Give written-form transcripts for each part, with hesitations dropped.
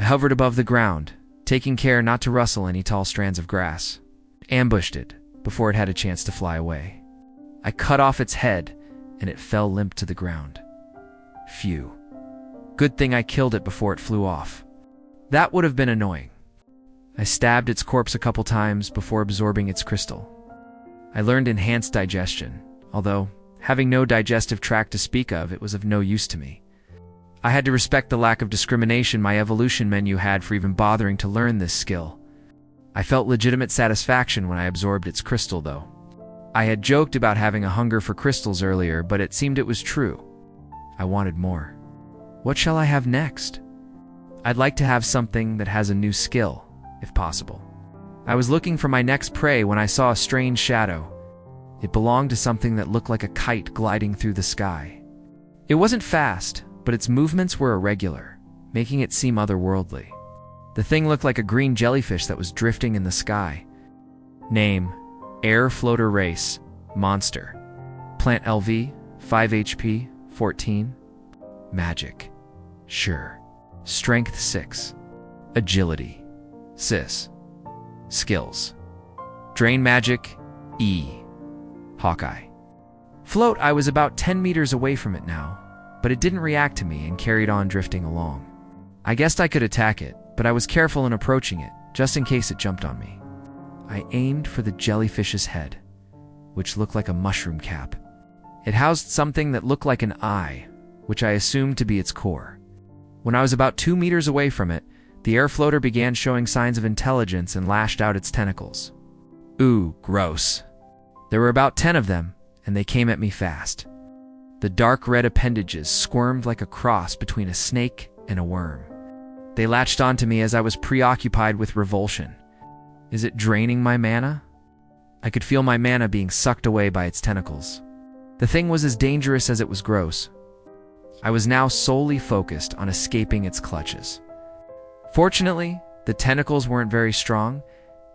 I hovered above the ground, taking care not to rustle any tall strands of grass. Ambushed it before it had a chance to fly away. I cut off its head, and it fell limp to the ground. Phew. Good thing I killed it before it flew off. That would have been annoying. I stabbed its corpse a couple times before absorbing its crystal. I learned enhanced digestion, although, having no digestive tract to speak of, it was of no use to me. I had to respect the lack of discrimination my evolution menu had for even bothering to learn this skill. I felt legitimate satisfaction when I absorbed its crystal, though. I had joked about having a hunger for crystals earlier, but it seemed it was true. I wanted more. What shall I have next? I'd like to have something that has a new skill, if possible. I was looking for my next prey when I saw a strange shadow. It belonged to something that looked like a kite gliding through the sky. It wasn't fast, but its movements were irregular, making it seem otherworldly. The thing looked like a green jellyfish that was drifting in the sky. Name: Air Floater Race, Monster. Plant LV, 5 HP, 14. Magic: Sure. Strength 6. Agility: Sis. Skills: Drain Magic, E. Hawkeye. Float: I was about 10 meters away from it now, but it didn't react to me and carried on drifting along. I guessed I could attack it, but I was careful in approaching it, just in case it jumped on me. I aimed for the jellyfish's head, which looked like a mushroom cap. It housed something that looked like an eye, which I assumed to be its core. When I was about 2 meters away from it, the air floater began showing signs of intelligence and lashed out its tentacles. Ooh, gross. There were about 10 of them, and they came at me fast. The dark red appendages squirmed like a cross between a snake and a worm. They latched onto me as I was preoccupied with revulsion. Is it draining my mana? I could feel my mana being sucked away by its tentacles. The thing was as dangerous as it was gross. I was now solely focused on escaping its clutches. Fortunately, the tentacles weren't very strong,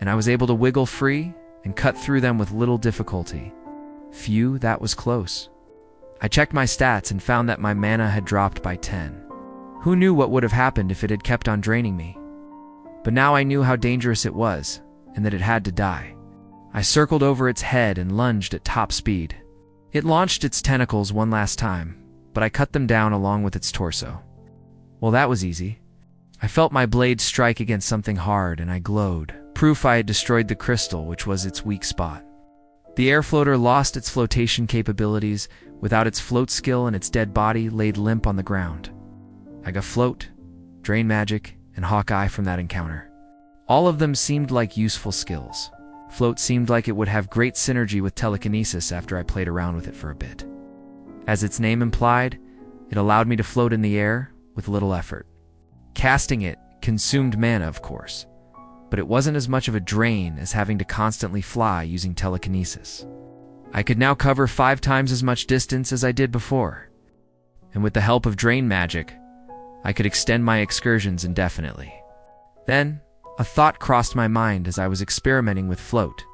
and I was able to wiggle free and cut through them with little difficulty. Phew, that was close. I checked my stats and found that my mana had dropped by 10. Who knew what would have happened if it had kept on draining me? But now I knew how dangerous it was, and that it had to die. I circled over its head and lunged at top speed. It launched its tentacles one last time, but I cut them down along with its torso. Well, that was easy. I felt my blade strike against something hard, and I glowed, proof I had destroyed the crystal, which was its weak spot. The air floater lost its flotation capabilities without its float skill, and its dead body laid limp on the ground. I got Float, Drain Magic, and Hawkeye from that encounter. All of them seemed like useful skills. Float seemed like it would have great synergy with telekinesis after I played around with it for a bit. As its name implied, it allowed me to float in the air with little effort. Casting it consumed mana, of course, but it wasn't as much of a drain as having to constantly fly using telekinesis. I could now cover 5 times as much distance as I did before, and with the help of Drain Magic, I could extend my excursions indefinitely. Then, a thought crossed my mind as I was experimenting with Float.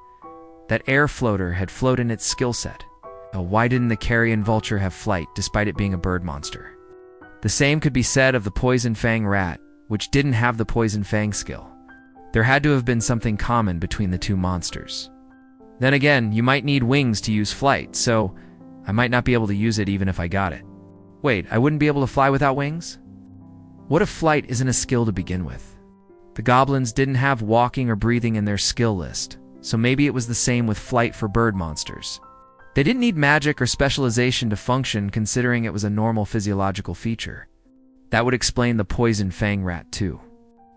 That air floater had float in its skill set. Why didn't the carrion vulture have flight despite it being a bird monster? The same could be said of the poison fang rat, which didn't have the poison fang skill. There had to have been something common between the two monsters. Then again, you might need wings to use flight, so I might not be able to use it even if I got it. Wait, I wouldn't be able to fly without wings? What if flight isn't a skill to begin with? The goblins didn't have walking or breathing in their skill list, so maybe it was the same with flight for bird monsters. They didn't need magic or specialization to function, considering it was a normal physiological feature. That would explain the poison fang rat too.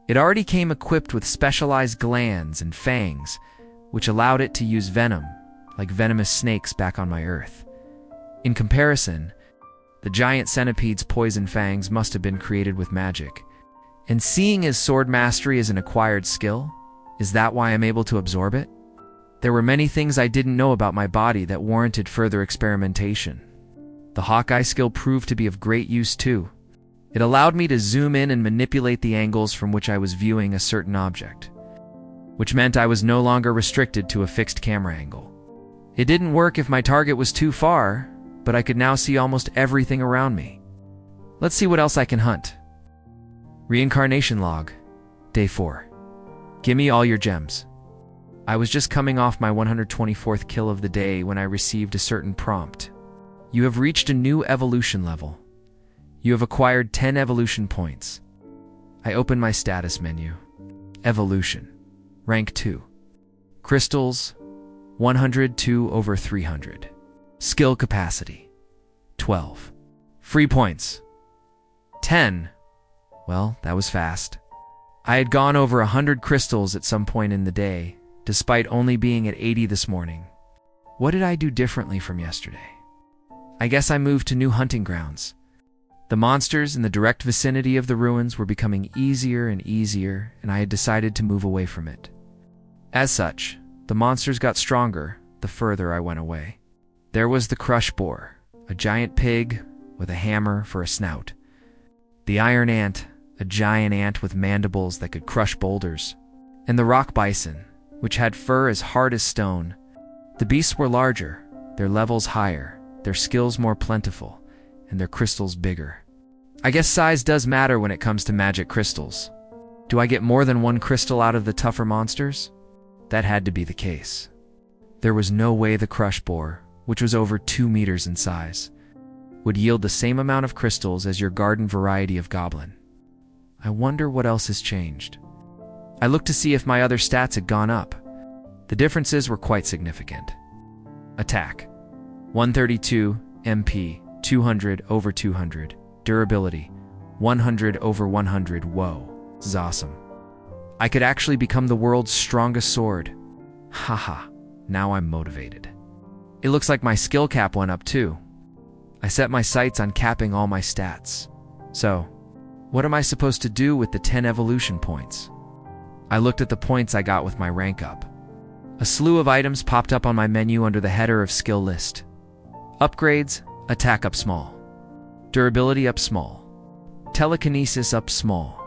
It already came equipped with specialized glands and fangs, which allowed it to use venom, like venomous snakes back on my Earth. In comparison, the giant centipede's poison fangs must have been created with magic. And seeing as sword mastery is an acquired skill, is that why I'm able to absorb it? There were many things I didn't know about my body that warranted further experimentation. The Hawkeye skill proved to be of great use too. It allowed me to zoom in and manipulate the angles from which I was viewing a certain object, which meant I was no longer restricted to a fixed camera angle. It didn't work if my target was too far, but I could now see almost everything around me. Let's see what else I can hunt. Reincarnation log. Day 4. Gimme all your gems. I was just coming off my 124th kill of the day when I received a certain prompt. You have reached a new evolution level. You have acquired 10 evolution points. I open my status menu. Evolution. Rank 2. Crystals, 102/300. Skill capacity, 12. Free points, 10. Well, that was fast. I had gone over 100 crystals at some point in the day, despite only being at 80 this morning. What did I do differently from yesterday? I guess I moved to new hunting grounds. The monsters in the direct vicinity of the ruins were becoming easier and easier, and I had decided to move away from it. As such, the monsters got stronger the further I went away. There was the crush boar, a giant pig with a hammer for a snout. The iron ant, a giant ant with mandibles that could crush boulders. And the rock bison, which had fur as hard as stone. The beasts were larger, their levels higher, their skills more plentiful, and their crystals bigger. I guess size does matter when it comes to magic crystals. Do I get more than one crystal out of the tougher monsters? That had to be the case. There was no way the crush boar, which was over 2 meters in size, would yield the same amount of crystals as your garden variety of goblin. I wonder what else has changed. I looked to see if my other stats had gone up. The differences were quite significant. Attack, 132 MP, 200/200. Durability, 100/100. Whoa, this is awesome. I could actually become the world's strongest sword. Haha, now I'm motivated. It looks like my skill cap went up too. I set my sights on capping all my stats. So, what am I supposed to do with the 10 evolution points? I looked at the points I got with my rank up. A slew of items popped up on my menu under the header of skill list. Upgrades, attack up small. Durability up small. Telekinesis up small.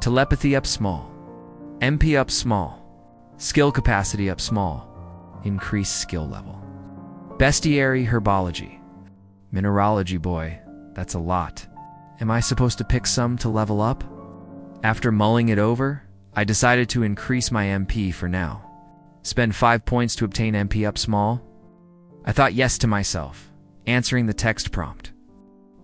Telepathy up small. MP up small. Skill capacity up small. Increase skill level. Bestiary herbology. Mineralogy, boy, that's a lot. Am I supposed to pick some to level up? After mulling it over, I decided to increase my MP for now. Spend 5 points to obtain MP up small? I thought yes to myself, answering the text prompt.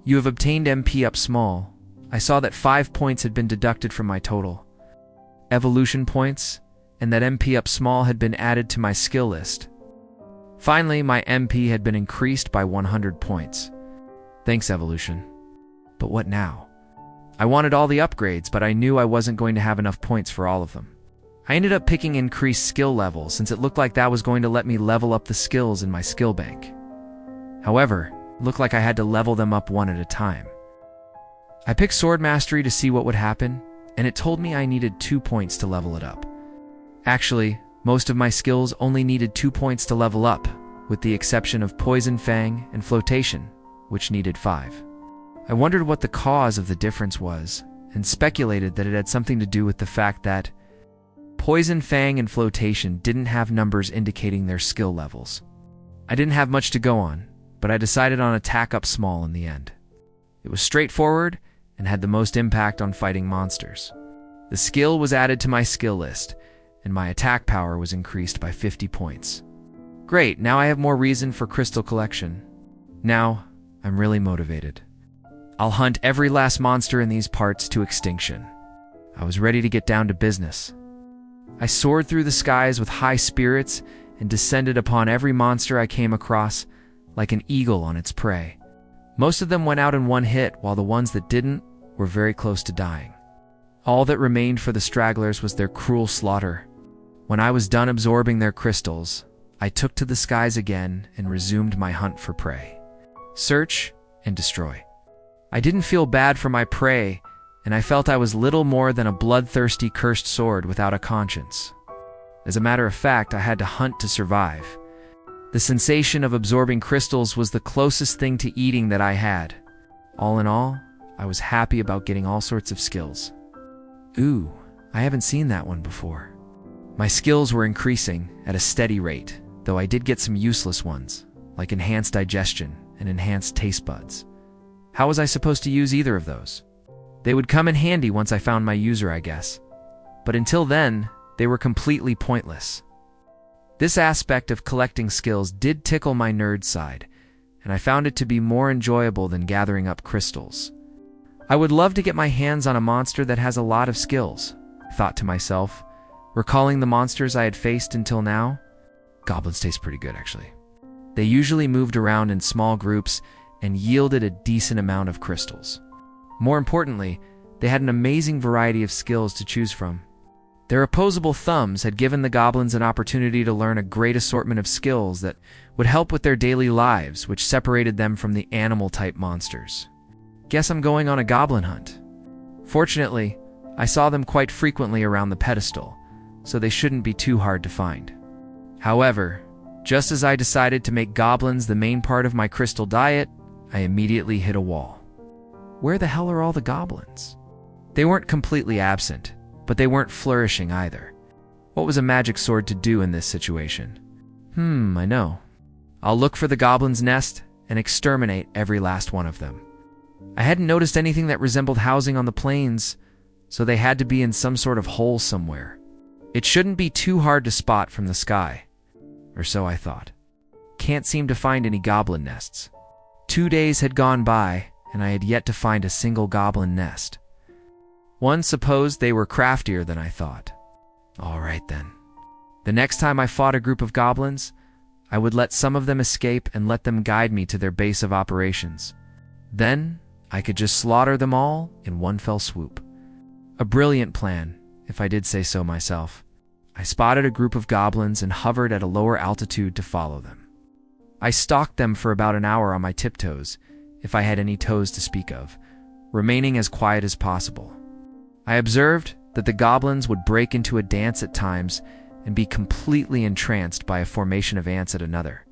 You have obtained MP up small. I saw that 5 points had been deducted from my total evolution points, and that MP up small had been added to my skill list. Finally, my MP had been increased by 100 points. Thanks, evolution. But what now? I wanted all the upgrades, but I knew I wasn't going to have enough points for all of them. I ended up picking increased skill level since it looked like that was going to let me level up the skills in my skill bank. However, it looked like I had to level them up one at a time. I picked Sword Mastery to see what would happen, and it told me I needed 2 points to level it up. Actually, most of my skills only needed 2 points to level up, with the exception of Poison Fang and Flotation, which needed 5. I wondered what the cause of the difference was, and speculated that it had something to do with the fact that Poison Fang and Flotation didn't have numbers indicating their skill levels. I didn't have much to go on, but I decided on attack up small in the end. It was straightforward and had the most impact on fighting monsters. The skill was added to my skill list, and my attack power was increased by 50 points. Great, now I have more reason for crystal collection. Now, I'm really motivated. I'll hunt every last monster in these parts to extinction. I was ready to get down to business. I soared through the skies with high spirits and descended upon every monster I came across like an eagle on its prey. Most of them went out in one hit, while the ones that didn't were very close to dying. All that remained for the stragglers was their cruel slaughter. When I was done absorbing their crystals, I took to the skies again and resumed my hunt for prey. Search and destroy. I didn't feel bad for my prey, and I felt I was little more than a bloodthirsty cursed sword without a conscience. As a matter of fact, I had to hunt to survive. The sensation of absorbing crystals was the closest thing to eating that I had. All in all, I was happy about getting all sorts of skills. Ooh, I haven't seen that one before. My skills were increasing at a steady rate, though I did get some useless ones, like enhanced digestion and enhanced taste buds. How was I supposed to use either of those? They would come in handy once I found my user, I guess. But until then, they were completely pointless. This aspect of collecting skills did tickle my nerd side, and I found it to be more enjoyable than gathering up crystals. I would love to get my hands on a monster that has a lot of skills, I thought to myself, recalling the monsters I had faced until now. Goblins taste pretty good, actually. They usually moved around in small groups and yielded a decent amount of crystals. More importantly, they had an amazing variety of skills to choose from. Their opposable thumbs had given the goblins an opportunity to learn a great assortment of skills that would help with their daily lives, which separated them from the animal-type monsters. Guess I'm going on a goblin hunt. Fortunately, I saw them quite frequently around the pedestal, so they shouldn't be too hard to find. However, just as I decided to make goblins the main part of my crystal diet, I immediately hit a wall. Where the hell are all the goblins? They weren't completely absent, but they weren't flourishing either. What was a magic sword to do in this situation? I know. I'll look for the goblin's nest and exterminate every last one of them. I hadn't noticed anything that resembled housing on the plains, so they had to be in some sort of hole somewhere. It shouldn't be too hard to spot from the sky. Or so I thought. Can't seem to find any goblin nests. 2 days had gone by, and I had yet to find a single goblin nest. One supposed they were craftier than I thought. All right then. The next time I fought a group of goblins, I would let some of them escape and let them guide me to their base of operations. Then, I could just slaughter them all in one fell swoop. A brilliant plan, if I did say so myself. I spotted a group of goblins and hovered at a lower altitude to follow them. I stalked them for about an hour on my tiptoes, if I had any toes to speak of, remaining as quiet as possible. I observed that the goblins would break into a dance at times and be completely entranced by a formation of ants at another.